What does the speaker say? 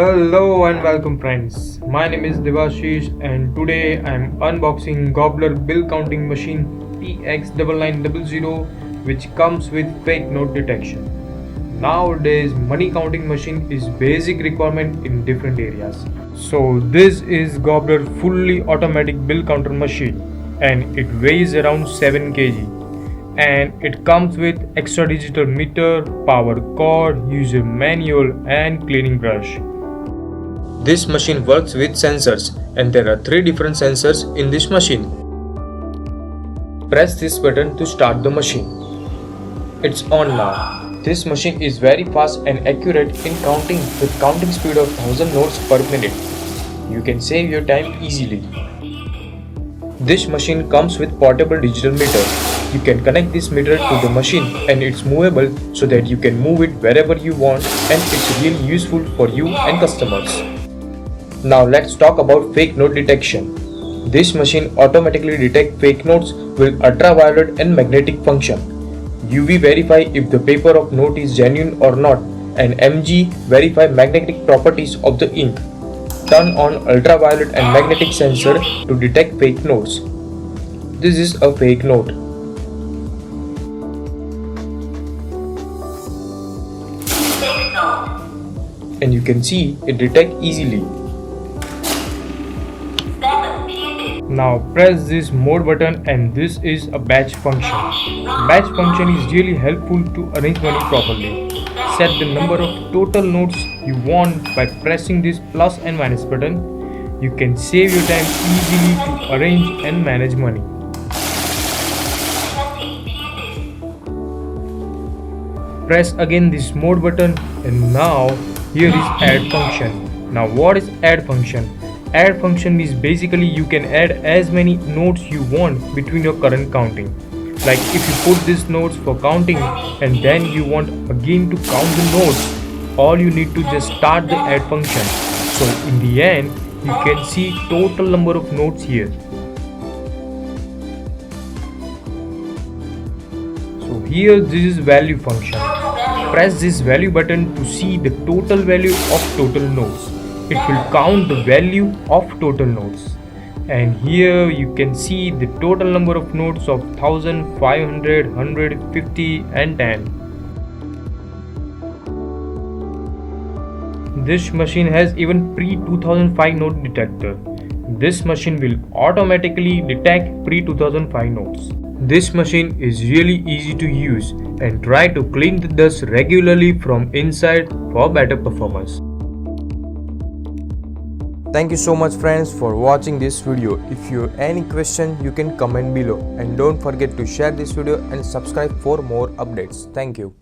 Hello and welcome friends. My name is Devashish and today I am unboxing Gobbler bill counting machine PX9900 which comes with fake note detection. Nowadays money counting machine is basic requirement in different areas. So this is Gobbler fully automatic bill counter machine and it weighs around 7 kg and it comes with extra digital meter, power cord, user manual and cleaning brush. This machine works with sensors and there are 3 different sensors in this machine. Press this button to start the machine. It's on now. This machine is very fast and accurate in counting with counting speed of 1000 notes per minute. You can save your time easily. This machine comes with portable digital meter. You can connect this meter to the machine and it's movable so that you can move it wherever you want and it's really useful for you and customers. Now let's talk about fake note detection. This machine automatically detects fake notes with ultraviolet and magnetic function. UV verify if the paper of note is genuine or not and MG verify magnetic properties of the ink. Turn on ultraviolet and magnetic sensor to detect fake notes. This is a fake note. And you can see it detects easily. Now press this mode button and this is a batch function. Batch function is really helpful to arrange money properly. Set the number of total notes you want by pressing this plus and minus button. You can save your time easily to arrange and manage money. Press again this mode button and now here is add function. Now what is add function? Add function is basically you can add as many notes you want between your current counting. Like if you put these notes for counting and then you want again to count the notes, all you need to just start the add function. So in the end you can see total number of notes here. So here this is value function. Press this value button to see the total value of total notes. It will count the value of total notes. And here you can see the total number of notes of 1000, 500, 100, 50 and 10. This machine has even pre-2005 note detector. This machine will automatically detect pre-2005 notes. This machine is really easy to use and try to clean the dust regularly from inside for better performance. Thank you so much friends for watching this video. If you have any question you can comment below and don't forget to share this video and subscribe for more updates. Thank you.